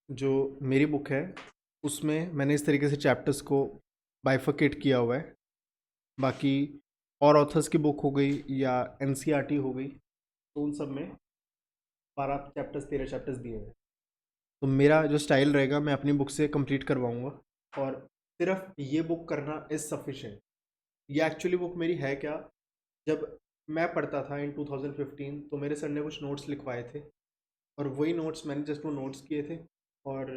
जो मेरी बुक है उसमें मैंने इस तरीके से चैप्टर्स को बाइफरकेट किया हुआ है। बाकी और ऑथर्स की बुक हो गई या एनसीईआरटी हो गई तो उन सब में 12 चैप्टर्स 13 चैप्टर्स दिए हुए हैं। तो मेरा जो स्टाइल रहेगा मैं अपनी बुक से कंप्लीट करवाऊंगा और सिर्फ ये बुक करना इज़ सफिशिएंट। ये एक्चुअली बुक मेरी है क्या, जब मैं पढ़ता था इन 2015 तो मेरे सर ने कुछ नोट्स लिखवाए थे और वही नोट्स मैंने जस्ट वो नोट्स किए थे और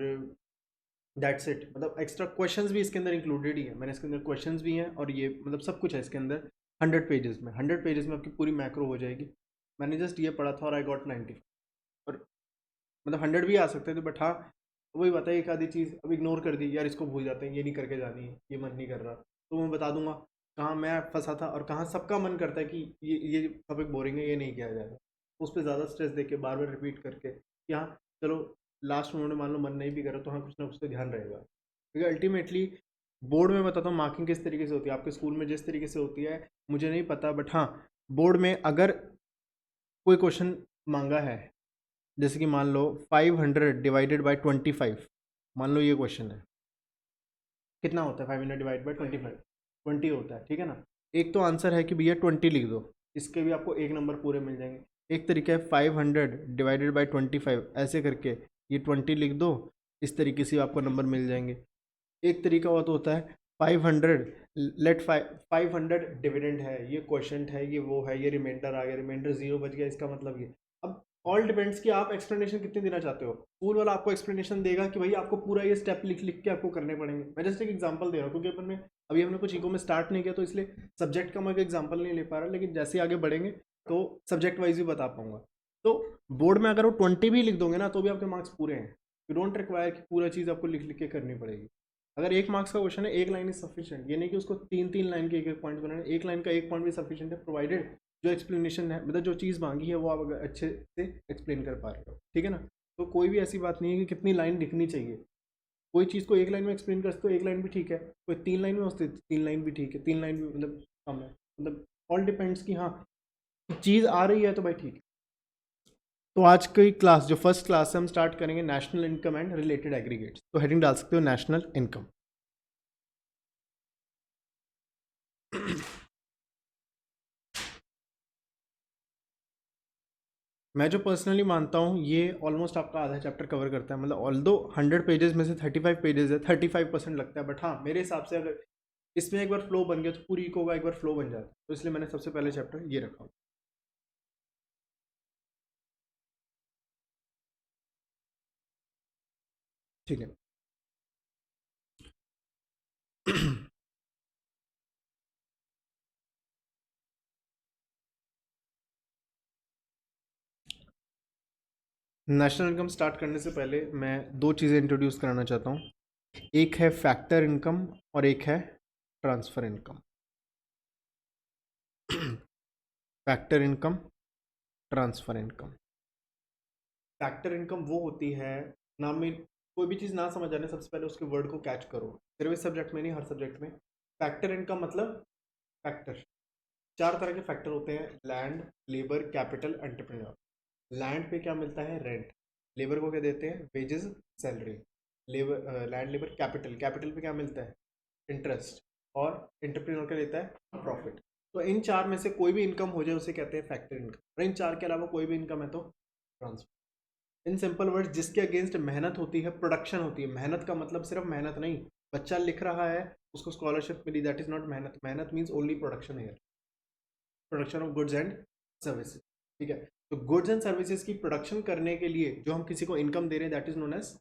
दैट्स इट। मतलब एक्स्ट्रा क्वेश्चंस भी इसके अंदर इंक्लूडेड ही है, मैंने इसके अंदर क्वेश्चंस भी हैं और ये मतलब सब कुछ है इसके अंदर। 100 पेजेस में आपकी पूरी मैक्रो हो जाएगी। मैंने जस्ट ये पढ़ा था और आई गॉट 90। और मतलब 100 भी आ सकते थे बट हाँ, वही बात है, एक आधी चीज़ अब इग्नोर कर दी यार, इसको भूल जाते हैं, ये नहीं करके जानी है, ये मन नहीं कर रहा, तो मैं बता दूंगा कहाँ मैं फंसा था और कहाँ सबका मन करता है कि ये टॉपिक बोरिंग है, ये नहीं किया जाएगा। उस पर ज़्यादा स्ट्रेस देके बार बार रिपीट करके कि हाँ चलो लास्ट मोमेंट में मान लो मन नहीं भी करा तो हाँ कुछ ना कुछ तो ध्यान रहेगा। क्योंकि अल्टीमेटली बोर्ड में बताता हूँ मार्किंग किस तरीके से होती है, आपके स्कूल में जिस तरीके से होती है मुझे नहीं पता, बट हाँ बोर्ड में अगर कोई क्वेश्चन मांगा है, जैसे कि मान लो 500 डिवाइडेड बाई 25, मान लो ये क्वेश्चन है, कितना होता है 500 डिवाइड बाई 25? 20 होता है, ठीक है ना। एक तो आंसर है कि भैया 20 लिख दो, इसके भी आपको एक नंबर पूरे मिल जाएंगे। एक तरीका है 500 डिवाइडेड बाई 25, ऐसे करके ये 20 लिख दो, इस तरीके से आपको नंबर मिल जाएंगे। एक तरीका और तो होता है 500 लेट 500 डिविडेंड है, ये क्वेश्चन है, ये वो है, ये रिमाइंडर आ गया, रिमाइंडर जीरो बच गया, इसका मतलब ये। अब ऑल डिपेंड्स कि आप एक्सप्लेनेशन कितने देना चाहते हो। स्कूल वाला आपको एक्सप्लेनेशन देगा कि भाई आपको पूरा ये स्टेप लिख लिख के आपको करने पड़ेंगे। मैं जस्ट एक एग्जांपल दे रहा हूँ क्योंकि अपन ने अभी हमने कुछ इको में स्टार्ट नहीं किया तो इसलिए सब्जेक्ट का मैं एग्जांपल नहीं ले पा रहा, लेकिन जैसे आगे बढ़ेंगे तो सब्जेक्ट वाइज भी बता पाऊंगा। तो बोर्ड में अगर वो 20 भी लिख दोगे ना तो भी आपके मार्क्स पूरे हैं। यू डोंट रिक्वायर कि पूरा चीज़ आपको लिख लिख के करनी पड़ेगी। अगर एक मार्क्स का क्वेश्चन है एक लाइन इज सफिशिएंट, ये नहीं कि उसको तीन तीन लाइन के एक एक पॉइंट बनाने, एक लाइन का एक पॉइंट भी सफिशिएंट है प्रोवाइडेड जो एक्सप्लेनेशन है, मतलब जो चीज़ मांगी है वो आप अगर अच्छे से एक्सप्लेन कर पा रहे हो, ठीक है ना। तो कोई भी ऐसी बात नहीं है कि कितनी लाइन लिखनी चाहिए। कोई चीज़ को एक लाइन में एक्सप्लेन कर सकते हो, एक लाइन भी ठीक है। कोई 3 लाइन में होती है, 3 लाइन भी ठीक है, 3 लाइन भी मतलब कम है। मतलब ऑल डिपेंड्स कि हाँ चीज़ आ रही है तो भाई ठीक है। तो आज की क्लास जो फर्स्ट क्लास है हम स्टार्ट करेंगे national income and related aggregates. तो हेडिंग डाल सकते हो नेशनल इनकम। मैं जो पर्सनली मानता हूँ ये ऑलमोस्ट आपका आधा चैप्टर कवर करता है। मतलब ऑल दो 100 पेजेस में से 35 पेजेस है, 35% लगता है, बट हाँ मेरे हिसाब से अगर इसमें एक बार फ्लो बन गया तो पूरी इको का एक बार फ्लो बन जाता है, तो इसलिए मैंने सबसे पहले चैप्टर ये रखा हूँ। ठीक है। नेशनल इनकम स्टार्ट करने से पहले मैं दो चीज़ें इंट्रोड्यूस कराना चाहता हूँ। एक है फैक्टर इनकम और एक है transfer income. Factor income, transfer income. Factor income वो होती है, नाम में कोई भी चीज़ ना समझ आने सबसे पहले उसके वर्ड को कैच करो। सिर्फ इस सब्जेक्ट में नहीं, हर सब्जेक्ट में। फैक्टर इनकम मतलब फैक्टर, चार तरह के फैक्टर होते हैं: land, labour, capital, entrepreneur. Land पे क्या मिलता है? रेंट। लेबर को क्या देते हैं? Wages, salary. Labour land labour capital, capital पे क्या मिलता है? इंटरेस्ट। और एंटरप्रेन्योर क्या देता है? प्रॉफिट। तो इन चार में से कोई भी इनकम हो जाए उसे कहते हैं फैक्टर इनकम, और इन चार के अलावा कोई भी इनकम है तो ट्रांसफर। इन सिंपल वर्ड्स जिसके अगेंस्ट मेहनत होती है, प्रोडक्शन होती है। मेहनत का मतलब सिर्फ मेहनत नहीं, बच्चा लिख रहा है उसको स्कॉलरशिप मिली, दैट इज नॉट मेहनत। मेहनत मीन्स ओनली प्रोडक्शन है, production of goods and services. ठीक है। तो गुड्स एंड सर्विसेज की प्रोडक्शन करने के लिए जो हम किसी को इनकम दे रहे हैं that is known age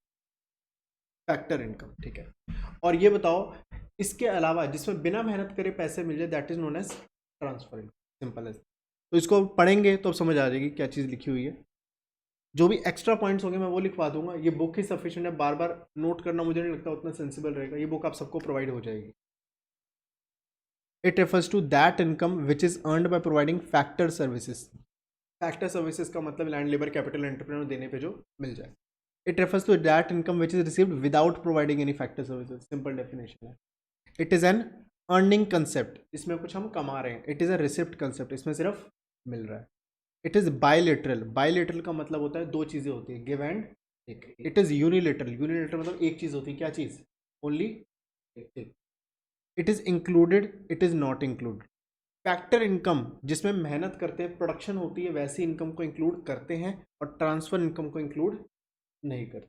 factor income. ठीक है। और ये बताओ इसके अलावा जिसमें बिना मेहनत करे पैसे मिल जाए that is known as transfer income. Simple as. तो इसको पढ़ेंगे तो अब समझ आ जाएगी क्या चीज़ लिखी हुई है। जो भी एक्स्ट्रा पॉइंट्स होंगे मैं वो लिखवा दूंगा। ये बुक ही सफिशिएंट है, बार बार नोट करना मुझे नहीं लगता उतना सेंसिबल रहेगा। ये बुक आप सबको प्रोवाइड हो जाएगी। It refers to that income which is earned by providing factor services. Factor services का मतलब लैंड, लेबर, कैपिटल, एंटरप्रेन्योर देने पे जो मिल जाए। It refers to that income which is received without providing any factor services. Simple definition है। It is an earning concept, इसमें कुछ हम कमा रहे हैं। It is a receipt concept, इसमें सिर्फ मिल रहा है। इट इज बायलेटरल, बायलेटरल का मतलब होता है दो चीजें होती है, give and it is unilateral. Unilateral मतलब एक चीज़ होती है, क्या चीज़? ओनली एक। It is included, it is not included. Factor income जिसमें मेहनत करते हैं, प्रोडक्शन होती है, वैसी इनकम को इंक्लूड करते हैं, और ट्रांसफर इनकम को इंक्लूड नहीं करते।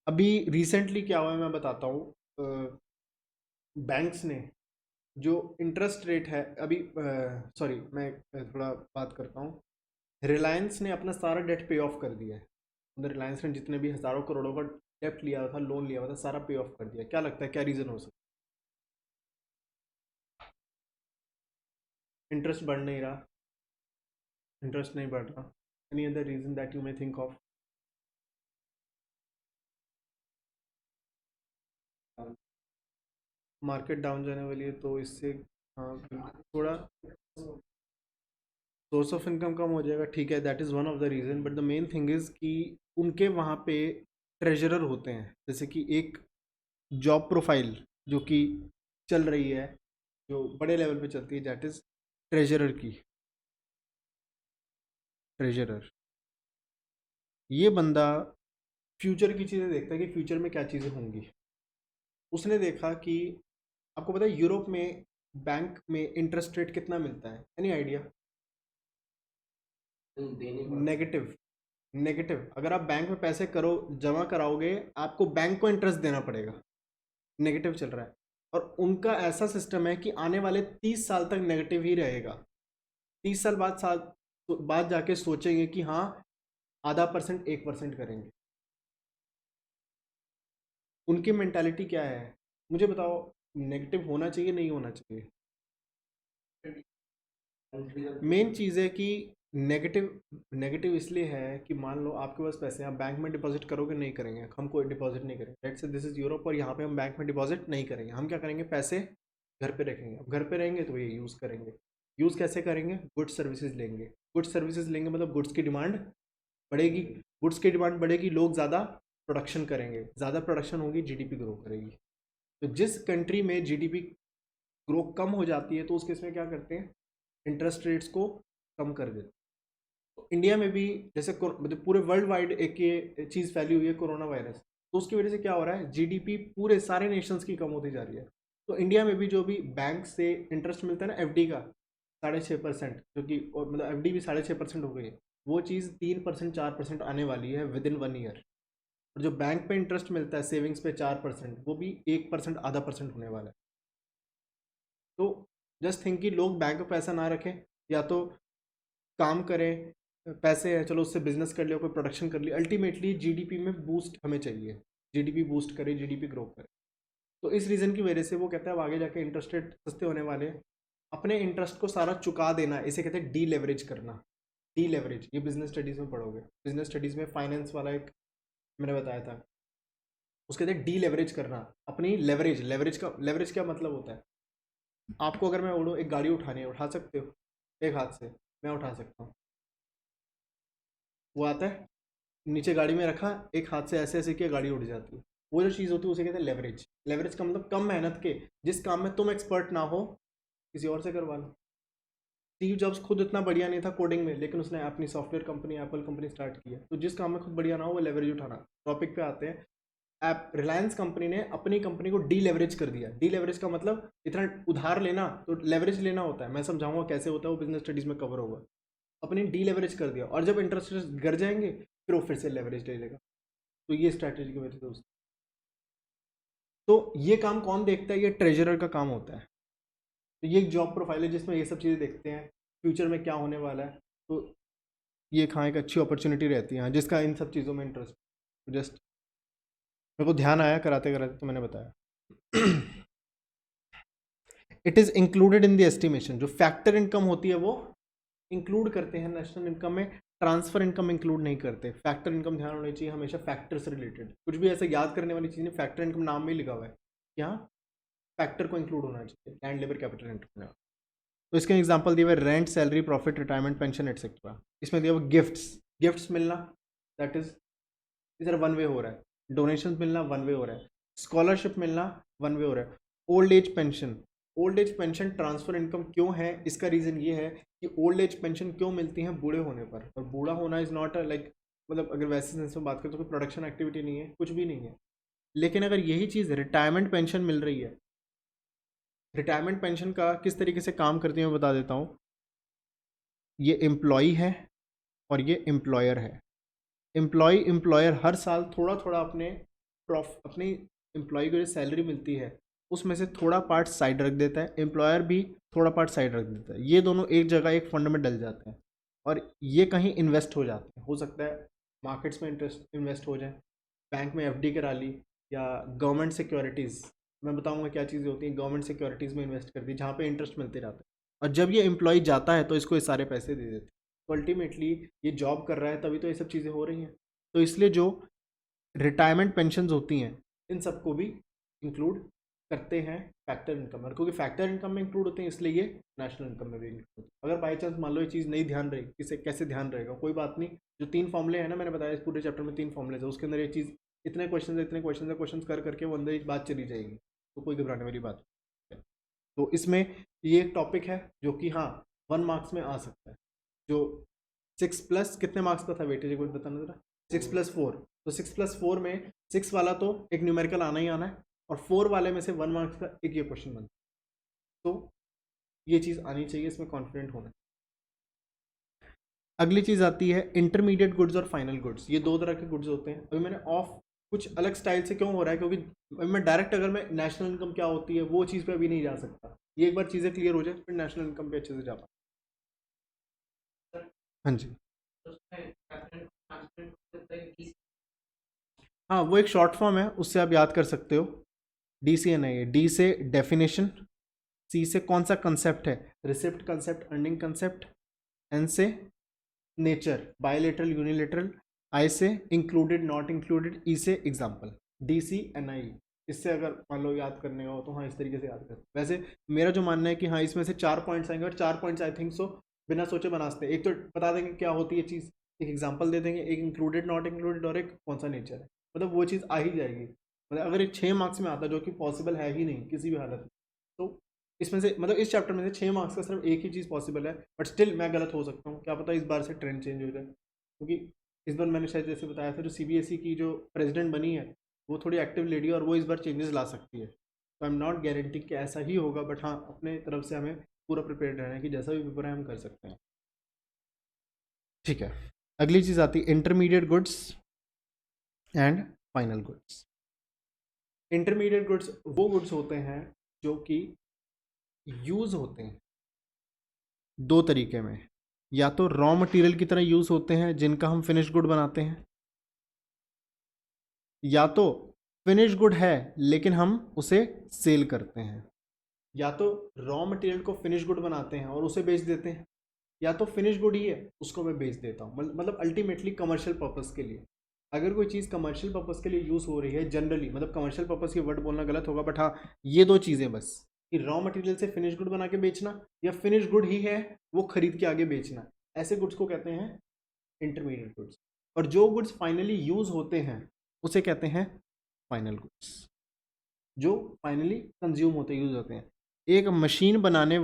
अभी रिसेंटली क्या हुआ है मैं बताता हूँ। बैंक्स ने जो इंटरेस्ट रेट है अभी, सॉरी मैं थोड़ा बात करता हूँ। रिलायंस ने अपना सारा डेट पे ऑफ कर दिया है। मतलब रिलायंस ने जितने भी हज़ारों करोड़ों का डेप्ट लिया हुआ था, लोन लिया हुआ था, सारा पे ऑफ कर दिया। क्या लगता है क्या रीज़न हो सकता है? इंटरेस्ट बढ़ नहीं रहा, इंटरेस्ट नहीं बढ़ रहा। Any other reason that you may think of? Market down जाने वाली है तो इससे, हाँ थोड़ा सोर्स ऑफ इनकम कम हो जाएगा, ठीक है, that is one of the reason. But the main thing is कि उनके वहाँ पे ट्रेजरर होते हैं, जैसे कि एक जॉब प्रोफाइल जो कि चल रही है, जो बड़े लेवल पे चलती है, दैट इज़ ट्रेजरर की। ट्रेजरर ये बंदा फ्यूचर की चीज़ें देखता है कि फ्यूचर में क्या चीज़ें होंगी। उसने देखा कि आपको पता है यूरोप में बैंक में इंटरेस्ट रेट कितना मिलता है? Any idea? नेगेटिव। नेगेटिव। अगर आप बैंक में पैसे करो, जमा कराओगे, आपको बैंक को इंटरेस्ट देना पड़ेगा। नेगेटिव चल रहा है। और उनका ऐसा सिस्टम है कि आने वाले 30 साल तक नेगेटिव ही रहेगा। 30 साल बाद जाके सोचेंगे कि हाँ आधा परसेंट 1% करेंगे। उनकी मेंटालिटी क्या है मुझे बताओ? नेगेटिव होना चाहिए नहीं होना चाहिए? मेन चीज़ है कि नेगेटिव। नेगेटिव इसलिए है कि मान लो आपके पास पैसे हैं, आप बैंक में डिपॉजिट करोगे? नहीं करेंगे, हम कोई डिपॉजिट नहीं करेंगे। Let's say this is Europe और यहाँ पे हम बैंक में डिपॉजिट नहीं करेंगे। हम क्या करेंगे? पैसे घर पे रखेंगे। अब घर पे रहेंगे तो ये यूज़ करेंगे। यूज़ कैसे करेंगे? गुड्स सर्विसेज लेंगे। गुड्स सर्विसेज लेंगे मतलब गुड्स की डिमांड बढ़ेगी। गुड्स की डिमांड बढ़ेगी, लोग ज़्यादा प्रोडक्शन करेंगे, ज़्यादा प्रोडक्शन होगी, जीडीपी ग्रो करेगी। तो जिस कंट्री में जीडीपी ग्रो कम हो जाती है तो उस केस में क्या करते हैं? इंटरेस्ट रेट्स को कम कर देते हैं। तो इंडिया में भी जैसे मतलब पूरे वर्ल्ड वाइड एक ये चीज़ फैली हुई है, कोरोना वायरस। तो उसकी वजह से क्या हो रहा है? जीडीपी पूरे सारे नेशंस की कम होती जा रही है। तो इंडिया में भी जो भी बैंक से इंटरेस्ट मिलता है ना, एफडी का 6.5%, जो कि और मतलब एफडी भी 6.5% हो गई है, वो चीज़ 3% 4% आने वाली है विद इन 1 ईयर। और जो बैंक पे इंटरेस्ट मिलता है सेविंग्स पे 4%, वो भी 1% आधा परसेंट होने वाला है। तो जस्ट थिंक कि लोग बैंक में पैसा ना रखें, या तो काम करें, पैसे हैं चलो उससे बिजनेस कर लिया, कोई प्रोडक्शन कर लिया। अल्टीमेटली जीडीपी में बूस्ट हमें चाहिए, जीडीपी बूस्ट करे, जीडीपी ग्रो करे। तो इस रीज़न की वजह से वो कहता है अब आगे जाके इंटरेस्ट रेट सस्ते होने वाले हैं, अपने इंटरेस्ट को सारा चुका देना, इसे कहते हैं डी लेवरेज करना। डी लेवरेज ये बिजनेस स्टडीज़ में पढ़ोगे। बिजनेस स्टडीज़ में फाइनेंस वाला एक मैंने बताया था, उसके कहते हैं डी लेवरेज करना। अपनी लेवरेज, लेवरेज क्या मतलब होता है? आपको अगर मैं बोलूँ एक गाड़ी उठानी है, उठा सकते हो एक हाथ से? मैं उठा सकता हूँ, वो आता है, नीचे गाड़ी में रखा, एक हाथ से ऐसे ऐसे किया, गाड़ी उड़ जाती है। वो जो चीज़ होती है उसे कहते हैं लेवरेज। लेवरेज का मतलब कम मेहनत के, जिस काम में तुम एक्सपर्ट ना हो किसी और से करवा लो। स्टीव जॉब्स खुद इतना बढ़िया नहीं था कोडिंग में, लेकिन उसने अपनी software company Apple company start की है। तो जिस काम में खुद बढ़िया ना हो वो लेवरेज उठाना। टॉपिक पे आते हैं। ऐप रिलायंस कंपनी ने अपनी कंपनी को डी लेवरेज कर दिया। डी लेवरेज का मतलब इतना उधार लेना, तो लेवरेज लेना होता है। मैं समझाऊंगा कैसे होता है, वो बिजनेस स्टडीज में कवर होगा। अपनी डी लेवरेज कर दिया, और जब इंटरेस्ट रेट गिर जाएंगे फिर वो फिर से लेवरेज ले लेगा। तो ये स्ट्रैटेजी की वजह से दोस्त। तो ये काम कौन देखता है? ये ट्रेजरर का काम होता है। तो ये एक जॉब प्रोफाइल है जिसमें ये सब चीज़ें देखते हैं, फ्यूचर में क्या होने वाला है। तो ये कहाँ एक अच्छी अपॉर्चुनिटी रहती है, हाँ, जिसका इन सब चीज़ों में इंटरेस्ट। तो जस्ट मेरे को ध्यान आया कराते कराते तो मैंने बताया। It is included in the estimation. जो फैक्टर इनकम होती है वो इंक्लूड करते हैं नेशनल इनकम में, ट्रांसफर इनकम इंक्लूड नहीं करते। फैक्टर इनकम ध्यान होनी चाहिए हमेशा फैक्टर से रिलेटेड। कुछ भी ऐसा याद करने वाली चीज़ नहीं, फैक्टर इनकम नाम में ही लिखा हुआ है, यहाँ फैक्टर को इंक्लूड होना चाहिए, लैंड लेबर कैपिटल इनकम। तो इसके एग्जांपल दिए हुए rent, salary, profit, retirement, pension etcetera. इसमें दिया हुआ गिफ्ट्स, गिफ्ट्स मिलना, दैट इज इधर वन वे हो रहा है। डोनेशन मिलना वन वे हो रहा है। स्कॉलरशिप मिलना वन वे हो रहा है। Old age pension, old age pension transfer income क्यों है? इसका रीज़न ये है कि ओल्ड एज पेंशन क्यों मिलती है? बूढ़े होने पर। और बूढ़ा होना इज़ नॉट लाइक मतलब अगर वैसे सेंस में बात करें तो कोई प्रोडक्शन एक्टिविटी नहीं है, कुछ भी नहीं है। लेकिन अगर यही चीज़ रिटायरमेंट पेंशन मिल रही है, रिटायरमेंट पेंशन का किस तरीके से काम करती है मैं बता देता हूँ। ये एम्प्लॉई है और ये एम्प्लॉयर है। एम्प्लॉयर हर साल थोड़ा थोड़ा अपनी एम्प्लॉय को जो सैलरी मिलती है उसमें से थोड़ा पार्ट साइड रख देता है, एम्प्लॉयर भी थोड़ा पार्ट साइड रख देता है। ये दोनों एक जगह एक फंड में डल जाते हैं और ये कहीं इन्वेस्ट हो जाते हैं। हो सकता है मार्केट्स में इंटरेस्ट इन्वेस्ट हो जाए, बैंक में एफडी करा ली, या गवर्नमेंट सिक्योरिटीज़, मैं बताऊंगा क्या चीज़ें होती हैं, गवर्नमेंट सिक्योरिटीज़ में इन्वेस्ट कर दी जहाँ पे इंटरेस्ट मिलते रहता है। और जब ये एम्प्लॉय जाता है तो इसको ये सारे पैसे दे देते हैं। तो अल्टीमेटली ये जॉब कर रहा है तभी तो ये सब चीज़ें हो रही हैं। तो इसलिए जो रिटायरमेंट पेंशन्स होती हैं इन सबको भी इंक्लूड करते हैं फैक्टर इनकम में, क्योंकि फैक्टर इनकम में इंक्लूड होते हैं इसलिए ये नेशनल इनकम में भी इंक्लूड होते हैं। अगर बाई चांस मान लो ये चीज़ नहीं ध्यान रही, किसे कैसे ध्यान रहेगा, कोई बात नहीं। जो 3 फॉर्मूले हैं ना, मैंने बताया इस पूरे चैप्टर में 3 फॉर्मूले है, उसके अंदर ये चीज़ इतने क्वेश्चन है, इतने क्वेश्चन है, क्वेश्चन कर करके वो अंदर ही बात चली जाएगी, तो कोई घबराने वाली बात नहीं है। तो इसमें ये एक टॉपिक है जो कि हाँ 1 मार्क्स में आ सकता है। जो 6 प्लस कितने मार्क्स का था वेटेज, एक बार बताना जरा। 6+4, तो 6+4 में 6 वाला तो एक न्यूमेरिकल आना ही आना है, और 4 वाले में से 1 मार्क्स का एक ये क्वेश्चन बनता है। तो ये चीज़ आनी चाहिए, इसमें कॉन्फिडेंट होना। अगली चीज़ आती है इंटरमीडिएट गुड्स और फाइनल गुड्स। ये 2 तरह के गुड्स होते हैं। अभी मैंने ऑफ कुछ अलग स्टाइल से क्यों हो रहा है, क्योंकि मैं डायरेक्ट अगर मैं नेशनल इनकम क्या होती है वो चीज़ पे अभी नहीं जा सकता। ये एक बार चीज़ें क्लियर हो जाए फिर नेशनल इनकम पे अच्छे से जा पाए। हाँ जी, हाँ वो एक शॉर्ट फॉर्म है, उससे आप याद कर सकते हो। DCNI, डी से डेफिनेशन, सी से कौन सा कंसेप्ट है, receipt concept, earning concept, N से नेचर, बायोलेटरल यूनिलेटरल, आई से इंक्लूडेड नॉट इंक्लूडेड, ई से एग्जाम्पल। DCNI, इससे अगर मान लो याद करने हो तो हाँ इस तरीके से याद कर। वैसे मेरा जो मानना है कि हाँ इसमें से 4 पॉइंट्स आएंगे, और 4 पॉइंट्स आई थिंक सो बिना सोचे बना सकते हैं। एक तो बता देंगे क्या होती है चीज़, एक एग्जाम्पल दे देंगे, एक इंक्लूडेड नॉट इंक्लूडेड, और एक कौन सा नेचर है, मतलब वो चीज़ आ ही जाएगी। मतलब अगर ये 6 मार्क्स में आता, जो कि पॉसिबल है ही नहीं किसी भी हालत में, तो इसमें से मतलब इस चैप्टर में से 6 मार्क्स का सिर्फ एक ही चीज़ पॉसिबल है। बट स्टिल मैं गलत हो सकता हूँ, क्या पता इस बार से ट्रेंड चेंज हो जाए, क्योंकि इस बार मैंने शायद जैसे बताया था जो CBSE की जो प्रेसिडेंट बनी है वो थोड़ी एक्टिव लेडी है, और वो इस बार चेंजेस ला सकती है। तो आई एम नॉट गारंटी कि ऐसा ही होगा, बट हाँ अपने तरफ से हमें पूरा प्रिपेयर रहना है कि जैसा भी पेपर है हम कर सकते हैं। ठीक है, अगली चीज़ आती है intermediate goods and final goods. Intermediate goods वो गुड्स होते हैं जो कि यूज़ होते हैं 2 तरीके में, या तो रॉ मटेरियल की तरह यूज़ होते हैं जिनका हम फिनिश गुड बनाते हैं, या तो फिनिश गुड है लेकिन हम उसे सेल करते हैं। या तो रॉ मटेरियल को फिनिश गुड बनाते हैं और उसे बेच देते हैं, या तो फिनिश गुड ही है उसको मैं बेच देता हूँ। मतलब अल्टीमेटली कमर्शियल पर्पस के लिए। अगर कोई चीज़ कमर्शियल पर्पस के लिए यूज़ हो रही है जनरली, मतलब कमर्शियल पर्पस की वर्ड बोलना गलत होगा, बट हाँ ये 2 चीज़ें बस, कि रॉ मटेरियल से फिनिश गुड बना के बेचना, या फिनिश गुड ही है वो खरीद के आगे बेचना, ऐसे गुड्स को कहते हैं इंटरमीडिएट गुड्स। और जो गुड्स फाइनली यूज़ होते हैं उसे कहते हैं फाइनल गुड्स, जो फाइनली कंज्यूम होते यूज़ होते हैं। एक मशीन बनाने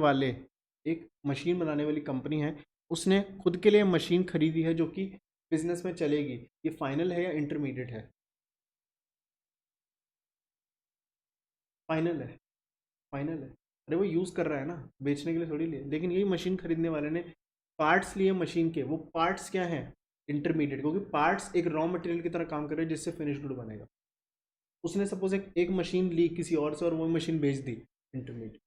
वाली कंपनी है, उसने खुद के लिए मशीन खरीदी है जो कि बिजनेस में चलेगी, ये फाइनल है या इंटरमीडिएट है? फाइनल है, फाइनल है। अरे वो यूज़ कर रहा है ना, बेचने के लिए थोड़ी लिए। लेकिन यही मशीन खरीदने वाले ने पार्ट्स लिए मशीन के, वो पार्ट्स क्या हैं, इंटरमीडिएट, क्योंकि पार्ट्स एक रॉ मटेरियल की तरह काम कर रहे हैं जिससे फिनिश गुड बनेगा। उसने सपोज एक मशीन ली किसी और से और वो मशीन बेच दी, इंटरमीडिएट।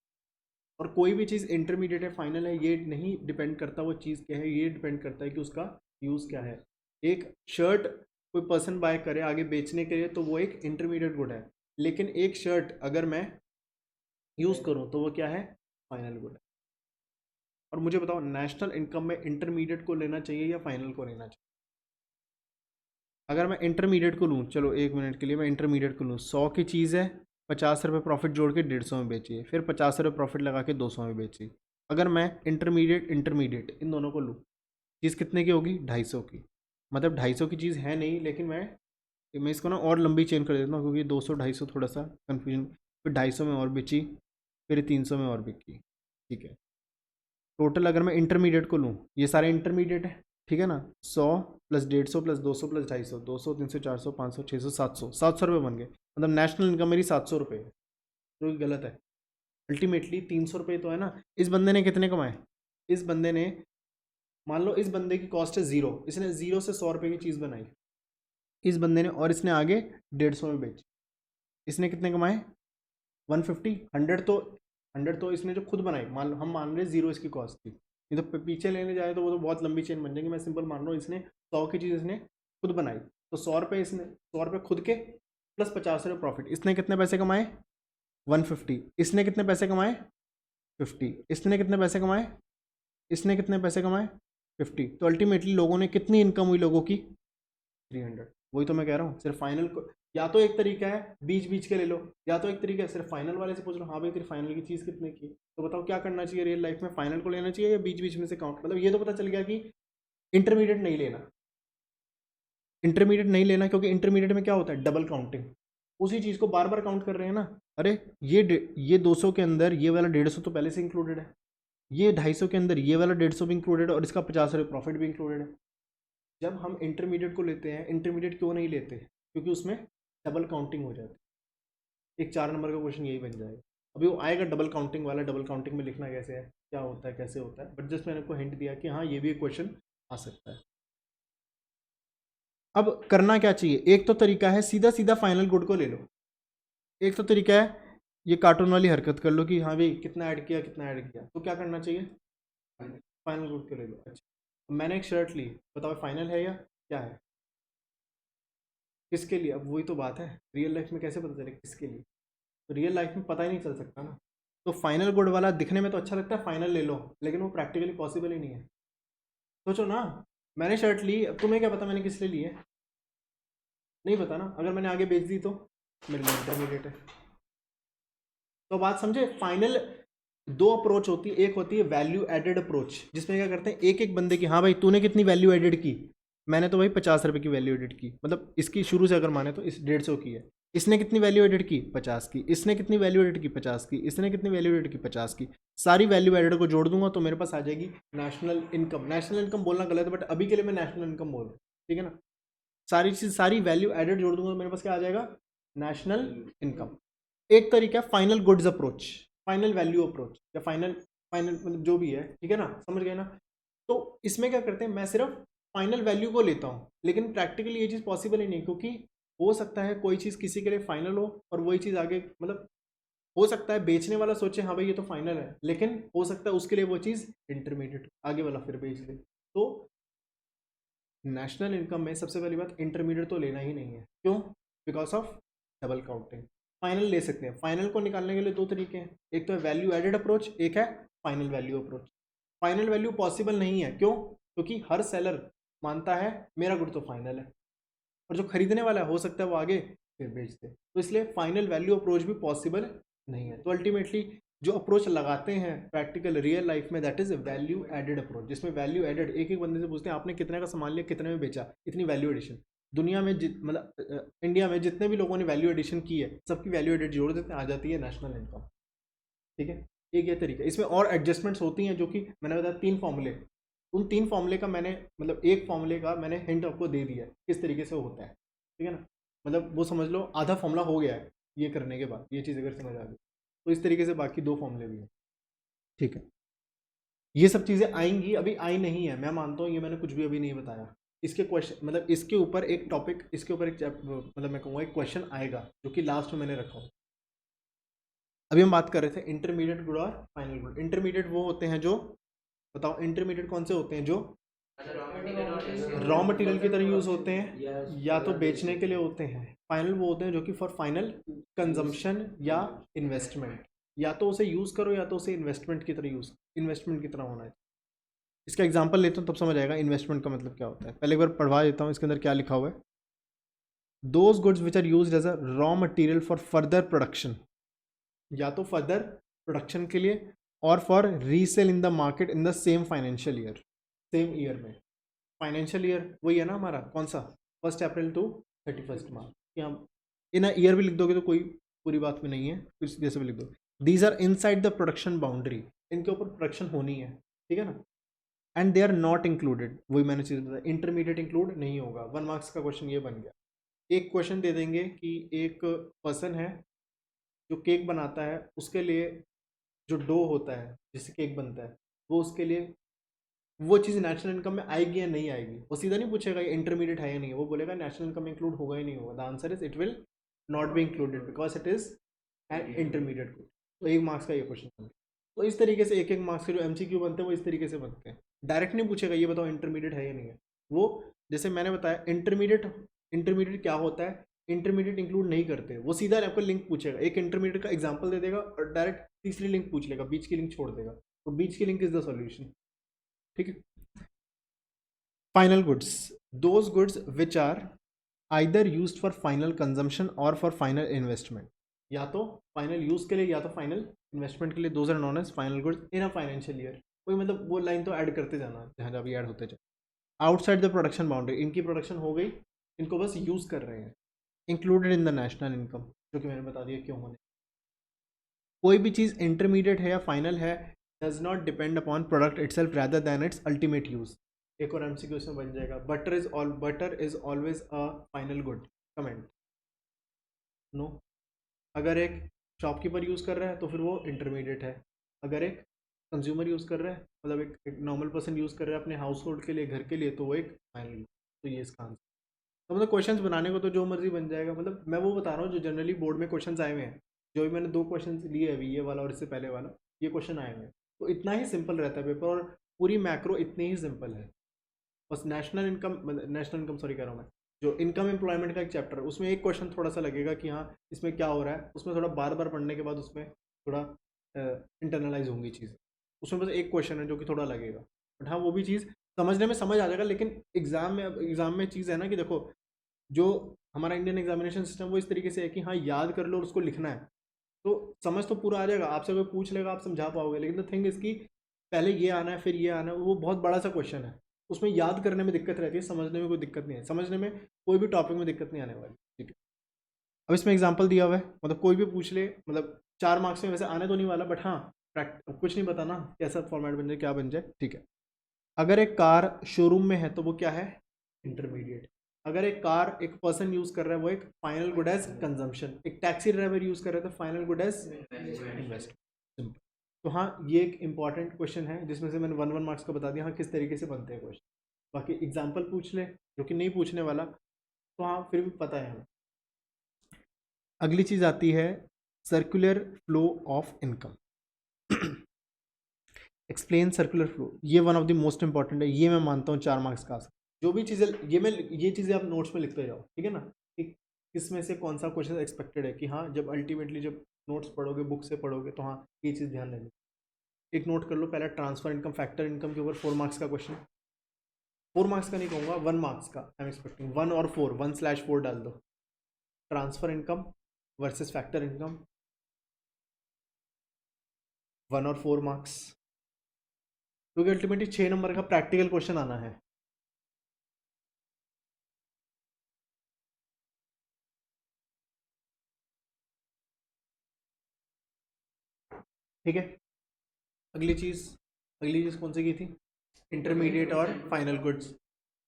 और कोई भी चीज़ इंटरमीडिएट है फाइनल है ये नहीं डिपेंड करता वो चीज़ क्या है, ये डिपेंड करता है कि उसका यूज़ क्या है। एक शर्ट कोई पर्सन बाय करे आगे बेचने के लिए तो वो एक इंटरमीडिएट गुड है, लेकिन एक शर्ट अगर मैं यूज़ करूँ तो वो क्या है, फाइनल गुड है। और मुझे बताओ नेशनल इनकम में इंटरमीडिएट को लेना चाहिए या फाइनल को लेना चाहिए? अगर मैं इंटरमीडिएट को लूँ, चलो 1 मिनट के लिए मैं इंटरमीडिएट को लूँ, 100 की चीज़ है, 50 रुपये प्रॉफिट जोड़ के 150 में बेचिए, फिर 50 रुपये प्रॉफिट लगा के 200 में बेचिए। अगर मैं इंटरमीडिएट इन दोनों को लूँ, चीज़ कितने की होगी, 250 की। मतलब 250 की चीज़ है नहीं, लेकिन मैं इसको ना और लंबी चेन कर देता हूँ, क्योंकि 200 250 थोड़ा सा कन्फ्यूजन। फिर 250 में और बेची, फिर 300 में और बिकी। ठीक है, टोटल अगर मैं इंटरमीडिएट को लूँ, ये सारे इंटरमीडिएट है, ठीक है ना, 100 प्लस 150 प्लस 200 प्लस 250, 200 300 400 500 600 700, 700 रुपये बन गए। मतलब नेशनल इनकम मेरी 700 रुपये है, जो कि गलत है। अल्टीमेटली 300 रुपये तो है ना। इस बंदे ने कितने कमाए? इस बंदे ने, मान लो इस बंदे की कॉस्ट है 0, इसने 0 से 100 रुपये की चीज़ बनाई इस बंदे ने, और इसने आगे 150 में बेची। इसने कितने कमाए? 150। 100 तो इसने जो खुद बनाई, मान लो हम मान रहे 0 इसकी कॉस्ट थी, नहीं तो पीछे लेने जाए तो वो तो बहुत लंबी चेन बन जाएगी। मैं सिंपल मान रहा हूँ इसने 100 की चीज़ इसने खुद बनाई, तो 100 रुपये इसने, 100 रुपये खुद के प्लस 50 रुपये प्रॉफिट। इसने कितने पैसे कमाए? 150। इसने कितने पैसे कमाए? 50। इसने कितने पैसे कमाए? इसने कितने पैसे कमाए? 50। तो अल्टीमेटली लोगों ने कितनी इनकम हुई लोगों की? 300। वही तो मैं कह रहा हूँ, सिर्फ फाइनल को, या तो एक तरीका है बीच बीच के ले लो, या तो एक तरीका है सिर्फ फाइनल वाले से पूछ लो, हाँ भाई तेरी फाइनल की चीज़ कितने की, तो बताओ क्या करना चाहिए रियल लाइफ में? फाइनल को लेना चाहिए या बीच बीच में से काउंट? मतलब ये तो पता चल गया कि इंटरमीडिएट नहीं लेना। इंटरमीडिएट नहीं लेना क्योंकि इंटरमीडिएट में क्या होता है? Double counting. उसी चीज़ को बार बार काउंट कर रहे हैं ना। अरे ये 200 के अंदर ये वाला 150 तो पहले से इंक्लूडेड है, ये 250 के अंदर ये वाला 150 भी इंक्लूडेड है, और इसका 50 रुपये प्रॉफिट भी इंक्लूडेड है। जब हम इंटरमीडिएट को लेते हैं, इंटरमीडिएट क्यों नहीं लेते? क्योंकि उसमें डबल काउंटिंग हो जाती है। एक 4 नंबर का क्वेश्चन यही बन जाएगा। अभी वो आएगा डबल काउंटिंग वाला, डबल काउंटिंग में लिखना कैसे है, क्या होता है, कैसे होता है, बट जस्ट मैंने आपको हिंट दिया कि हाँ ये भी एक क्वेश्चन आ सकता है। अब करना क्या चाहिए? एक तो तरीका है सीधा सीधा फाइनल गुड को ले लो, एक तो तरीका है ये कार्टून वाली हरकत कर लो कि हाँ भाई कितना ऐड किया कितना ऐड किया, तो क्या करना चाहिए? फाइनल गुड को ले लो। अच्छा, मैंने एक शर्ट ली, बताओ फाइनल है या क्या है? किसके लिए? अब वही तो बात है, रियल लाइफ में कैसे पता चले किसके लिए? तो रियल लाइफ में पता ही नहीं चल सकता ना। तो फाइनल गुड वाला दिखने में तो अच्छा लगता है, फाइनल ले लो, लेकिन वो प्रैक्टिकली पॉसिबल ही नहीं है। सोचो ना, मैंने शर्ट ली, अब तुम्हें क्या पता मैंने किस लिए ली है? नहीं पता ना। अगर मैंने आगे बेच दी तो मेरे लिए इंटरमीडिएट है। तो बात समझे? फाइनल दो अप्रोच होती है, एक होती है वैल्यू एडेड अप्रोच, जिसमें क्या करते हैं एक एक बंदे की, हाँ भाई तूने कितनी वैल्यू एडेड की? मैंने तो भाई 50 रुपये की वैल्यू एडेड की, मतलब इसकी शुरू से अगर माने तो इस 150 की है। इसने कितनी वैल्यू एडेड की? 50 की। इसने कितनी वैल्यू एडेड की? 50 की। इसने कितनी वैल्यू एडेड की? 50 की। सारी वैल्यू एडेड को जोड़ दूंगा तो मेरे पास आ जाएगी नेशनल इनकम। नेशनल इनकम बोलना गलत है, बट अभी के लिए मैं नेशनल इनकम बोल रहा हूँ, ठीक है ना। सारी चीज़, सारी वैल्यू एडेड जोड़ दूंगा तो मेरे पास क्या आ जाएगा? National income. एक तरीका है final goods approach, final value approach, या फाइनल फाइनल मतलब जो भी है, ठीक है ना, समझ गए ना। तो इसमें क्या करते हैं, मैं सिर्फ फाइनल वैल्यू को लेता हूँ, लेकिन प्रैक्टिकली ये चीज़ पॉसिबल ही नहीं, क्योंकि हो सकता है कोई चीज़ किसी के लिए फाइनल हो और वही चीज़ आगे, मतलब हो सकता है बेचने वाला सोचे हाँ भाई ये तो फाइनल है, लेकिन हो सकता है उसके लिए वो चीज़ इंटरमीडिएट, आगे वाला फिर बेच दे। तो नेशनल इनकम में सबसे पहली बात, इंटरमीडिएट तो लेना ही नहीं है। क्यों? Because of double counting. Final ले सकते हैं, फाइनल को निकालने के लिए दो तरीके हैं, एक तो है वैल्यू एडेड अप्रोच, एक है final value approach. Final value possible नहीं है, क्यों? क्योंकि हर सेलर मानता है मेरा गुड तो फाइनल है, और जो खरीदने वाला है हो सकता है वो आगे फिर बेच दे, तो इसलिए फाइनल वैल्यू अप्रोच भी पॉसिबल नहीं है। तो अल्टीमेटली जो अप्रोच लगाते हैं प्रैक्टिकल रियल लाइफ में, that is value added approach, जिसमें वैल्यू एडेड एक एक बंदे से पूछते हैं आपने कितने का सामान लिया, कितने में बेचा, इतनी वैल्यू एडिशन। दुनिया में मतलब इंडिया में जितने भी लोगों ने वैल्यू एडिशन की है सबकी वैल्यू एडेड जोड़ देते हैं, आ जाती है नेशनल इनकम, ठीक है। एक ये तरीका, इसमें और एडजस्टमेंट्स होती हैं जो कि मैंने बताया 3 फॉर्मूले, उन 3 फॉर्मूले का मैंने मतलब एक फॉर्मूले का मैंने हिंट आपको दे दिया है किस तरीके से होता है, ठीक है ना। मतलब वो समझ लो आधा फॉर्मूला हो गया है ये करने के बाद, ये चीज़ अगर समझ आ गई तो इस तरीके से बाकी 2 फॉर्मूले भी हैं, ठीक है। ये सब चीज़ें आएंगी, अभी आई नहीं है, मैं मानता हूँ ये मैंने कुछ भी अभी नहीं बताया। इसके क्वेश्चन मतलब इसके ऊपर एक टॉपिक, इसके ऊपर एक मतलब मैं कहूँगा एक क्वेश्चन आएगा जो कि लास्ट में मैंने रखा हूँ। अभी हम बात कर रहे थे इंटरमीडिएट गुड और फाइनल गुड। इंटरमीडिएट वो होते हैं जो, बताओ इंटरमीडिएट कौन से होते हैं? जो रॉ मटेरियल की तरह यूज़ होते हैं या तो बेचने के लिए होते हैं। फाइनल वो होते हैं जो कि फॉर फाइनल कंजम्पशन या इन्वेस्टमेंट, या तो उसे यूज़ करो या तो उसे इन्वेस्टमेंट की तरह यूज़, इन्वेस्टमेंट की तरह होना है। इसका एग्जांपल लेता हूँ तब समझ आएगा इन्वेस्टमेंट का मतलब क्या होता है। पहले एक बार पढ़वा देता हूँ इसके अंदर क्या लिखा हुआ है। Those goods which are use as a raw material for further production, या तो फर्दर प्रोडक्शन के लिए और for resale in the market in the same financial year, same year में। फाइनेंशियल ईयर वही है ना हमारा, कौन सा? 1 अप्रैल टू 31 मार्च। यहाँ इन ईयर भी लिख दोगे तो कोई पूरी बात में नहीं है, कुछ जैसे भी लिख दो। These are inside the production boundary, इनके ऊपर प्रोडक्शन होनी है, ठीक है ना। And they are not included, वही मैंने चीज़ बताया, इंटरमीडिएट इंक्लूड नहीं होगा। 1 मार्क्स का क्वेश्चन ये बन गया। एक क्वेश्चन दे देंगे कि एक पर्सन है जो केक बनाता है, उसके लिए जो डो होता है जिससे केक बनता है, वो उसके लिए वो चीज़ नेशनल इनकम में आएगी या नहीं आएगी, वो सीधा नहीं पूछेगा ये इंटरमीडिएट है या नहीं है, वो बोलेगा नेशनल इनकम में इंक्लूड होगा ही नहीं होगा। The answer is it will not be included because it is an intermediate good. तो 1 मार्क्स का ये क्वेश्चन बन गया। तो इस तरीके से एक एक मार्क्स के जो एमसीक्यू बनते हैं वो इस तरीके से बनते हैं। डायरेक्ट नहीं पूछेगा ये बताओ इंटरमीडिएट है या नहीं है। वो जैसे मैंने बताया इंटरमीडिएट, इंटरमीडिएट क्या होता है, इंटरमीडिएट इंक्लूड नहीं करते, वो सीधा आपको लिंक पूछेगा, एक इंटरमीडिएट का एग्जाम्पल दे देगा और डायरेक्ट तीसरी लिंक पूछ लेगा, बीच की लिंक छोड़ देगा, तो बीच की लिंक इज द सॉल्यूशन। ठीक है। Final goods, those goods which are either used for final consumption और फॉर फाइनल इन्वेस्टमेंट, या तो फाइनल यूज के लिए या तो फाइनल इन्वेस्टमेंट के लिए, those are known as final goods in a financial year. कोई मतलब वो लाइन तो ऐड करते जाना जहाँ जहाँ भी ऐड होते जाए। आउटसाइड द प्रोडक्शन बाउंड्री, इनकी प्रोडक्शन हो गई, इनको बस यूज कर रहे हैं। Included in the national income, जो कि मैंने बता दिया क्यों होने। कोई भी चीज़ इंटरमीडिएट है या फाइनल है does not depend upon product itself rather than its ultimate use. एक और एमसीक्यू इसमें बन जाएगा, butter is always a final good, comment no. अगर एक शॉपकीपर यूज़ कर रहा है तो फिर वो इंटरमीडिएट है, अगर एक कंज्यूमर यूज़ कर रहा है, मतलब एक नॉर्मल पर्सन यूज़ कर रहा है अपने हाउस होल्ड के लिए, घर के लिए, तो वो एक फाइनल। तो ये इसका आंसर। तो मतलब क्वेश्चंस बनाने को तो जो मर्जी बन जाएगा, मतलब मैं वो बता रहा हूँ जो जनरली बोर्ड में क्वेश्चंस आए हुए हैं। जो भी मैंने 2 क्वेश्चन लिए अभी, ये वाला और इससे पहले वाला, ये क्वेश्चन आए हुए हैं। तो इतना ही सिंपल रहता है पेपर, और पूरी मैक्रो इतनी ही सिंपल है। बस नेशनल इनकम सॉरी कह रहा हूँ मैं, जो इनकम एम्प्लॉयमेंट का एक चैप्टर है उसमें एक क्वेश्चन थोड़ा सा लगेगा कि हाँ इसमें क्या हो रहा है, उसमें थोड़ा बार बार पढ़ने के बाद उसमें थोड़ा इंटरनलाइज होंगी चीज़ें। उसमें बस एक क्वेश्चन है जो कि थोड़ा लगेगा, बट हाँ वो भी चीज़ समझने में समझ आ जाएगा। लेकिन एग्ज़ाम में चीज़ है ना कि देखो, जो हमारा इंडियन एग्जामिनेशन सिस्टम वो इस तरीके से है कि हाँ याद कर लो और उसको लिखना है, तो समझ तो पूरा आ जाएगा, आपसे कोई पूछ लेगा आप समझा पाओगे। लेकिन द थिंग इसकी पहले ये आना है फिर ये आना है, वो बहुत बड़ा सा क्वेश्चन है, उसमें याद करने में दिक्कत रहती है, समझने में कोई दिक्कत नहीं है, समझने में कोई भी टॉपिक में दिक्कत नहीं आने वाली। ठीक है। अब इसमें एग्जाम्पल दिया हुआ है, मतलब कोई भी पूछ ले, मतलब 4 मार्क्स में वैसे आने तो नहीं वाला, बट हाँ कुछ नहीं पता ना कैसा फॉर्मेट बन जाए क्या बन जाए। ठीक है। अगर एक कार शोरूम में है तो वो क्या है, इंटरमीडिएट। अगर एक कार एक पर्सन यूज कर रहा है वो एक फाइनल गुड एज कंजम्पशन। एक टैक्सी ड्राइवर यूज कर रहा है तो final good as invest. Simple. तो हाँ ये एक इंपॉर्टेंट क्वेश्चन है जिसमें से मैंने 1 1 मार्क्स का बता दिया हाँ किस तरीके से बनते हैं क्वेश्चन। बाकी एग्जाम्पल पूछ ले जो कि नहीं पूछने वाला, तो हाँ फिर भी पता है हमें। अगली चीज आती है circular flow of income. Explain circular flow, ये one of the most important है, ये मैं मानता हूँ 4 मार्क्स का। जो भी चीज़ें ये चीज़ें आप नोट्स में लिखते जाओ, ठीक है ना, कि किस में से कौन सा क्वेश्चन एक्सपेक्टेड है, कि हाँ जब अल्टीमेटली जब नोट्स पढ़ोगे बुक से पढ़ोगे तो हाँ ये चीज़ ध्यान देनी। एक नोट कर लो पहला, ट्रांसफर इनकम फैक्टर इनकम के ऊपर 4 मार्क्स का क्वेश्चन। 4 मार्क्स का नहीं कहूँगा, 1 मार्क्स का आई एम एक्सपेक्टिंग, 1 और 4, 1/4 डाल दो। Transfer income versus factor income, 1 और 4 मार्क्स, क्योंकि अल्टीमेटली 6 नंबर का प्रैक्टिकल क्वेश्चन आना है। ठीक है। अगली चीज़ कौन सी की थी, इंटरमीडिएट और फाइनल गुड्स।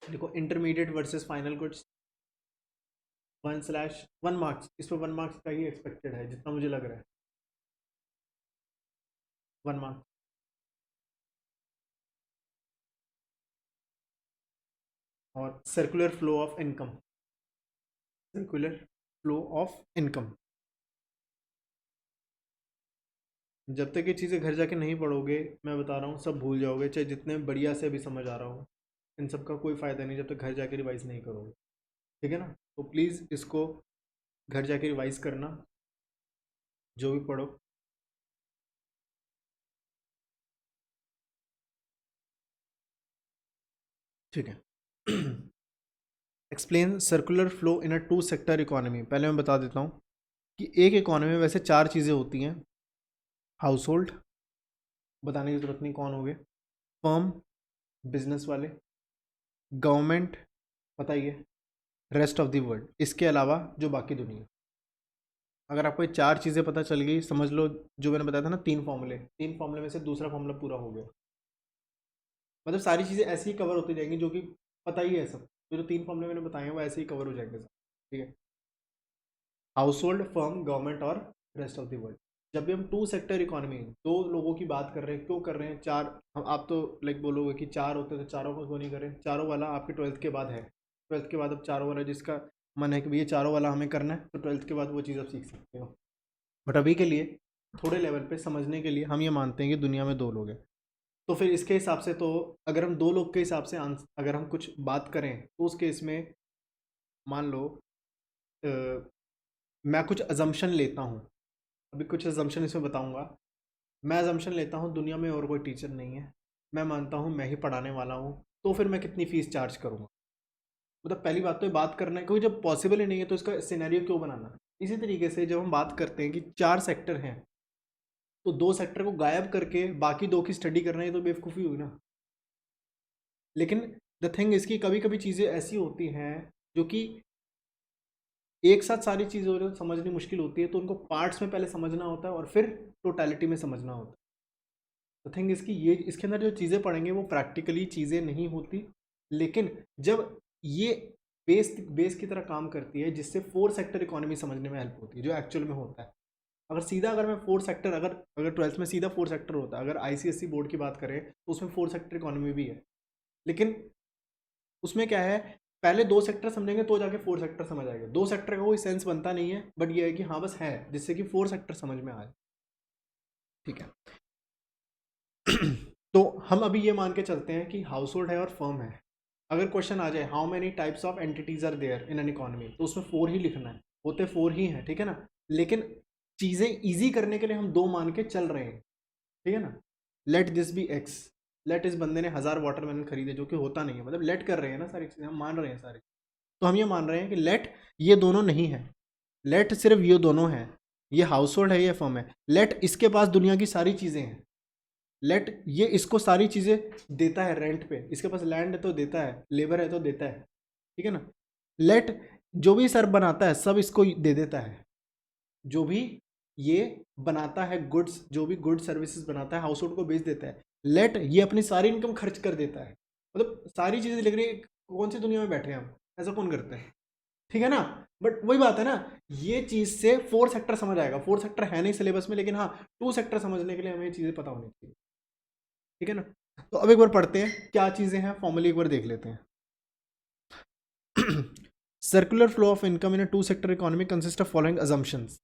देखो intermediate versus final goods, 1/1 marks, इस पर 1 मार्क्स का ही एक्सपेक्टेड है जितना मुझे लग रहा है, 1 मार्क्स। और circular flow of income, circular flow of income, जब तक ये चीज़ें घर जाके नहीं पढ़ोगे मैं बता रहा हूँ सब भूल जाओगे, चाहे जितने बढ़िया से भी समझ आ रहा हो, इन सब का कोई फ़ायदा नहीं जब तक घर जाके रिवाइज नहीं करोगे। ठीक है ना। तो प्लीज़ इसको घर जाके रिवाइज करना जो भी पढ़ो। ठीक है। Explain circular flow in a 2 sector economy. पहले मैं बता देता हूँ कि एक इकोनॉमी में वैसे 4 चीज़ें होती हैं। हाउस होल्ड, बताने की ज़रूरत नहीं कौन हो गए, फर्म बिजनेस वाले, गवर्नमेंट बताइए, रेस्ट ऑफ द वर्ल्ड, इसके अलावा जो बाकी दुनिया। अगर आपको ये 4 चीज़ें पता चल गई समझ लो, जो मैंने बताया था ना 3 फॉर्मूले, 3 फॉर्मूले में से दूसरा फॉर्मूला पूरा हो गया। मतलब सारी चीज़ें ऐसी ही कवर होती जाएंगी, जो कि पता ही है सब, तो जो 3 फॉर्मूले मैंने बताए हैं वो ऐसे ही कवर हो जाएंगे सब, ठीक है। हाउस होल्ड, फर्म, गवर्नमेंट और रेस्ट ऑफ द वर्ल्ड। जब भी हम टू सेक्टर इकोनॉमी, दो लोगों की बात कर रहे हैं, क्यों कर रहे हैं, चार, हम आप तो लाइक बोलोगे कि चार होते तो चारों को क्यों नहीं करें, चारों वाला आपके 12th के बाद है, 12th के बाद अब चारों वाला जिसका मन है कि भैया चारों वाला हमें करना है, तो 12th के बाद वो चीज़ आप सीख सकते हो। बट अभी के लिए थोड़े लेवल पे समझने के लिए हम ये मानते हैं कि दुनिया में दो लोग हैं, तो फिर इसके हिसाब से, तो अगर हम दो लोग के हिसाब से अगर हम कुछ बात करें, तो उस केस में मान लो अ, मैं कुछ अजम्पशन लेता हूँ, अभी कुछ अजम्पशन इसमें बताऊंगा। मैं अजम्पशन लेता हूँ दुनिया में और कोई टीचर नहीं है, मैं मानता हूँ मैं ही पढ़ाने वाला हूँ, तो फिर मैं कितनी फ़ीस चार्ज करूँगा। मतलब पहली बात तो ये बात करना है, क्योंकि जब पॉसिबल ही नहीं है तो इसका सिनेरियो क्यों बनाना। इसी तरीके से जब हम बात करते हैं कि 4 सेक्टर हैं, तो 2 सेक्टर को गायब करके बाकी 2 की स्टडी करना, ये तो बेवकूफ़ी हुई ना। लेकिन द थिंग इसकी कभी कभी चीज़ें ऐसी होती हैं जो कि एक साथ सारी चीज़ें हो रही हो, समझनी मुश्किल होती है, तो उनको पार्ट्स में पहले समझना होता है और फिर टोटलिटी में समझना होता है। तो थिंग इसकी ये, इसके अंदर जो चीज़ें पढ़ेंगे वो प्रैक्टिकली चीज़ें नहीं होती, लेकिन जब ये बेस बेस की तरह काम करती है, जिससे 4 सेक्टर इकोनॉमी समझने में हेल्प होती है, जो एक्चुअल में होता है। अगर मैं 4 सेक्टर, अगर अगर 12th में सीधा 4 सेक्टर होता, अगर आईसीएसई बोर्ड की बात करें तो उसमें 4 सेक्टर इकोनॉमी भी है, लेकिन उसमें क्या है, पहले 2 सेक्टर समझेंगे तो जाके 4 सेक्टर समझ आएगा। 2 सेक्टर का कोई सेंस बनता नहीं है, बट ये है कि हाँ बस है, जिससे कि 4 सेक्टर समझ में आए, ठीक है। तो हम अभी ये मान के चलते हैं कि हाउस होल्ड है और फर्म है। अगर क्वेश्चन आ जाए how many types of entities are there in an economy, तो उसमें 4 ही लिखना है, होते 4 ही हैं, ठीक है ना। लेकिन चीज़ें ईजी करने के लिए हम 2 मान के चल रहे हैं, ठीक है ना। Let this be x, let इस बंदे ने 1000 वाटरमेलन खरीदे, जो कि होता नहीं है, मतलब लेट कर रहे हैं ना, सारी चीज़ें हम मान रहे हैं सारी। तो हम ये मान रहे हैं कि लेट ये दोनों नहीं है, लेट सिर्फ ये दोनों है, ये हाउस होल्ड है, ये फर्म है। लेट इसके पास दुनिया की सारी चीज़ें हैं, लेट ये इसको सारी चीज़ें देता है रेंट पे, इसके पास लैंड है तो देता है, लेबर है तो देता है, ठीक है ना। लेट जो भी सर बनाता है सब इसको दे देता है, जो भी ये बनाता है गुड्स, जो भी गुड सर्विसेज बनाता है हाउस होल्ड को बेच देता है। लेट ये अपनी सारी इनकम खर्च कर देता है, मतलब सारी चीज़ें लिख रही है। कौन सी दुनिया में बैठे हैं हम, ऐसा कौन करते हैं, ठीक है ना। बट वही बात है ना, ये चीज़ से 4 सेक्टर समझ आएगा। 4 सेक्टर है नहीं सिलेबस में, लेकिन हाँ 2 सेक्टर समझने के लिए हमें ये चीज़ें पता होनी चाहिए, ठीक है ना। तो अब एक बार पढ़ते हैं क्या चीज़ें हैं, फॉर्मली एक बार देख लेते हैं। Circular flow of income in a 2 sector economy consist of following assumptions,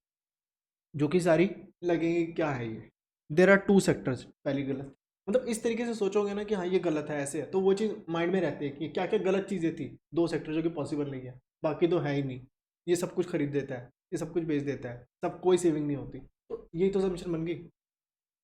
जो कि सारी लगेंगी क्या है ये। देर आर 2 सेक्टर्स, पहली गलत, मतलब इस तरीके से सोचोगे ना कि हाँ ये गलत है, ऐसे है, तो वो चीज़ माइंड में रहती है कि क्या क्या गलत चीज़ें थी। 2 सेक्टर जो कि पॉसिबल नहीं है, बाकी तो है ही नहीं, ये सब कुछ खरीद देता है, ये सब कुछ बेच देता है, सब कोई सेविंग नहीं होती, तो यही तो assumption बन गई।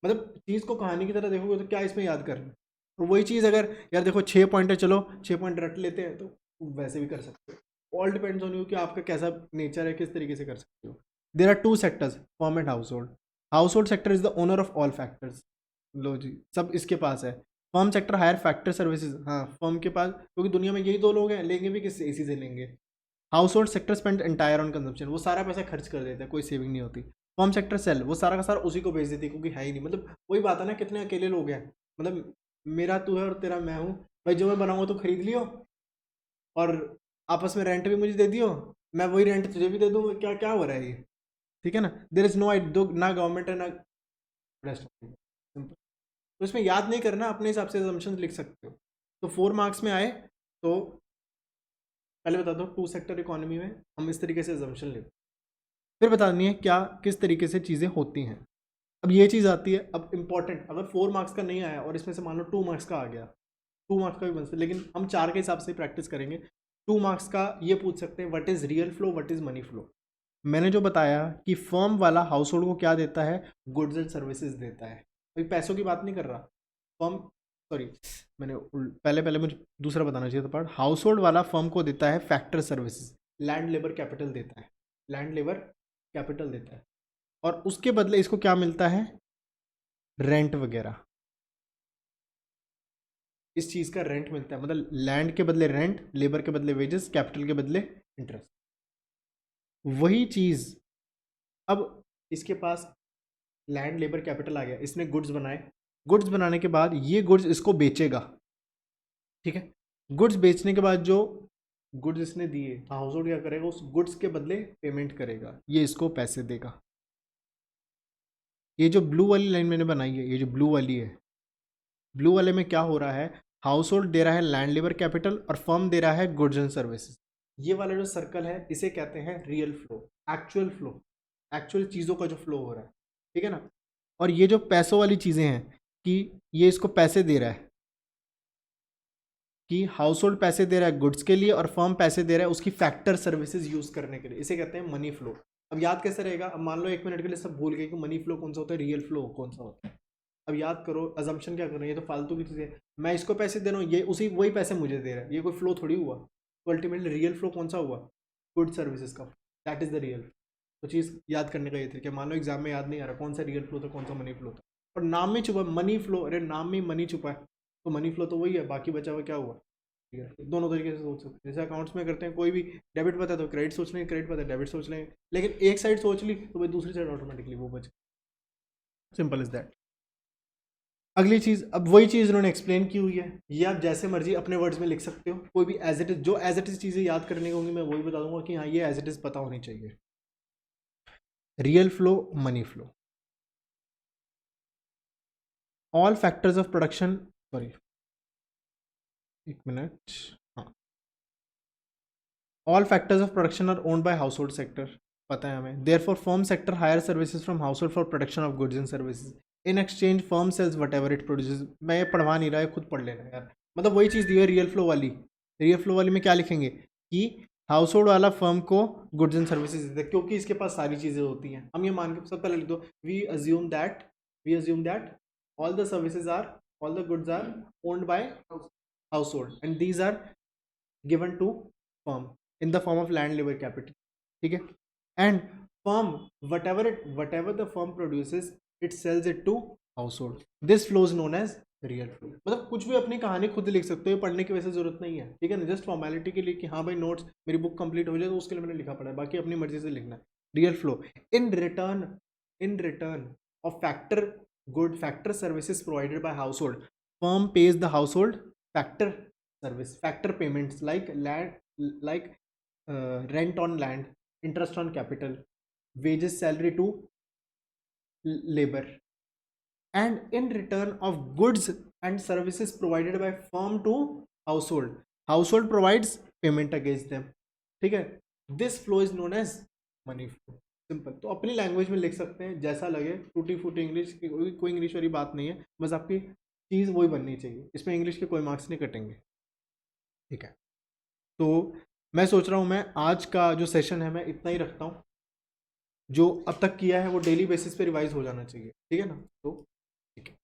मतलब चीज़ को कहानी की तरह देखोगे तो क्या इसमें याद करना। और वही चीज़ अगर यार देखो 6 पॉइंट है, चलो 6 पॉइंट रट लेते हैं, तो वैसे भी कर सकते हो। ऑल डिपेंड्स ऑन यू कि आपका कैसा नेचर है, किस तरीके से कर सकते हो। There are 2 sectors, firm and household. Household sector is the owner of all factors, लो जी सब इसके पास है। Firm sector hire factor services, हाँ फर्म के पास, क्योंकि दुनिया में यही 2 लोग हैं, लेंगे भी किससे, इसी से लेंगे। House hold sector spend entire on consumption, वो सारा पैसा खर्च कर देता है, कोई सेविंग नहीं होती। फर्म सेक्टर सेल, वो सारा का सारा उसी को बेच देती है, क्योंकि है ही नहीं। मतलब वही बात है ना, कितने अकेले लोग हैं, मतलब मेरा तू है और तेरा मैं हूँ, भाई जो मैं बनाऊंगा तो खरीद लियो, और आपस में रेंट भी मुझे दे दियो, मैं वही रेंट तुझे भी दे दूँ, क्या क्या हो रहा है ये, ठीक है ना। देर इज नो आई दो, ना गवर्नमेंट है ना रेस्ट, सिंपल। तो इसमें याद नहीं करना, अपने हिसाब से assumptions लिख सकते हो। तो 4 मार्क्स में आए तो पहले बता दो 2 सेक्टर इकोनॉमी में हम इस तरीके से assumption लेते हैं, फिर बतानी है क्या किस तरीके से चीज़ें होती हैं। अब ये चीज़ आती है, अब इंपॉर्टेंट, अगर 4 मार्क्स का नहीं आया और इसमें से मान लो 2 मार्क्स का आ गया, 2 मार्क्स का भी बन सकता है, लेकिन हम 4 के हिसाब से प्रैक्टिस करेंगे। 2 मार्क्स का ये पूछ सकते हैं what is real flow, what is money flow. मैंने जो बताया कि फर्म वाला हाउस होल्ड को क्या देता है, गुड्स एंड सर्विसेज देता है, अभी पैसों की बात नहीं कर रहा। फर्म, सॉरी मैंने पहले पहले मुझे दूसरा बताना चाहिए था पार्ट। हाउस होल्ड वाला फर्म को देता है factor services, land labour capital देता है, लैंड लेबर कैपिटल देता है, और उसके बदले इसको क्या मिलता है, रेंट वगैरह, इस चीज़ का रेंट मिलता है। मतलब लैंड के बदले रेंट, लेबर के बदले वेजेस, कैपिटल के बदले इंटरेस्ट। वही चीज़ अब इसके पास लैंड लेबर कैपिटल आ गया, इसने गुड्स बनाए, गुड्स बनाने के बाद ये गुड्स इसको बेचेगा, ठीक है। गुड्स बेचने के बाद जो गुड्स इसने दिए, हाउस होल्ड क्या करेगा, उस गुड्स के बदले पेमेंट करेगा, ये इसको पैसे देगा। ये जो ब्लू वाली लाइन मैंने बनाई है, ये जो ब्लू वाली है, ब्लू वाले में क्या हो रहा है, हाउस होल्ड दे रहा है लैंड लेबर कैपिटल और फर्म दे रहा है गुड्स एंड सर्विसेज। ये वाला जो सर्कल है इसे कहते हैं रियल फ्लो, फ्लो, एक्चुअल चीज़ों का जो फ्लो हो रहा है, ठीक है ना। और ये जो पैसों वाली चीज़ें हैं कि ये इसको पैसे दे रहा है, कि हाउस होल्ड पैसे दे रहा है गुड्स के लिए और फर्म पैसे दे रहा है उसकी फैक्टर सर्विसेज यूज करने के लिए, इसे कहते हैं मनी फ्लो। अब याद कैसे रहेगा, अब मान लो 1 मिनट के लिए सब भूल गए कि मनी फ्लो कौन सा होता है, रियल फ्लो कौन सा होता है। अब याद करो, अजम्पशन क्या कर रहे हैं, ये तो फालतू की चीज़ें, मैं इसको पैसे दे रहा हूँ, ये उसी वही पैसे मुझे दे रहा है, ये कोई फ्लो थोड़ी हुआ। तो अल्टीमेटली रियल फ्लो कौन सा हुआ, गुड सर्विसेज का, दैट इज द रियल। तो चीज़ याद करने का ये तरीका, मान लो एग्जाम में याद नहीं आ रहा कौन सा रियल फ्लो था कौन सा मनी फ्लो था, और नाम में छुपा मनी फ्लो, अरे नाम में मनी छुपा है तो मनी फ्लो तो वही है, बाकी बचा हुआ क्या हुआ। ठीक है, दोनों तरीके से सोच सकते हैं, जैसे अकाउंट्स में करते हैं, कोई भी डेबिट पता है तो क्रेडिट सोच लेंगे, क्रेडिट पता है डेबिट सोच लेंगे, लेकिन एक साइड सोच ली तो भाई दूसरी साइड ऑटोमेटिकली वो बचे, सिंपल इज दैट। अगली चीज़, अब वही चीज़ उन्होंने एक्सप्लेन की हुई है, ये आप जैसे मर्जी अपने वर्ड्स में लिख सकते हो, कोई भी एज इट इज, जो एज इट इज चीज़ें याद करने की होंगी मैं वही बता दूंगा कि हाँ ये एज इट इज पता होनी चाहिए। Real flow, money flow, all factors of production, sorry 1 minute, हाँ, all factors of production are owned by household sector, पता है हमें, there for firm sector hire services from household for production of goods and services, in exchange firm sells whatever it produces. मैं ये पढ़वा नहीं रहा है, खुद पढ़ लेना यार, मतलब वही चीज़ दी है रियल फ्लो वाली। रियल फ्लो वाली में क्या लिखेंगे कि हाउस होल्ड वाला फर्म को गुड्स एंड सर्विसेज देता है, क्योंकि इसके पास सारी चीज़ें होती हैं। हम ये मान के सबसे पहले लिख दो, we assume that all the services are, all the goods are owned by household and these are given to firm in the form of land labor capital, ठीक है। and firm, whatever the firm produces it sells it to household, this flow is known as real flow. मतलब कुछ भी अपनी कहानी खुद लिख सकते हो, पढ़ने की वैसे जरूरत नहीं है, ठीक है ना, जस्ट फॉर्मेलिटी के लिए कि हाँ भाई नोट्स मेरी बुक कंप्लीट हो जाए तो उसके लिए मैंने लिखा पड़ा है, बाकी अपनी मर्जी से लिखना है। Real flow, in return of factor services provided by house hold, firm page the house hold factor service, factor payments like rent on land, interest on capital, wages, salary to labor, and in return of goods and services provided by firm to household provides payment against them, ठीक है। this flow is known as money flow, simple. तो अपनी language में लिख सकते हैं जैसा लगे, टूटी फूटी इंग्लिश की कोई इंग्लिश वाली बात नहीं है, बस आपकी चीज़ वही बननी चाहिए, इसमें इंग्लिश के कोई मार्क्स नहीं कटेंगे, ठीक है। तो मैं सोच रहा हूँ मैं आज का जो सेशन है मैं इतना ही रखता हूँ, जो अब तक किया है वो डेली बेसिस पे रिवाइज हो जाना चाहिए, ठीक है ना। तो ठीक है।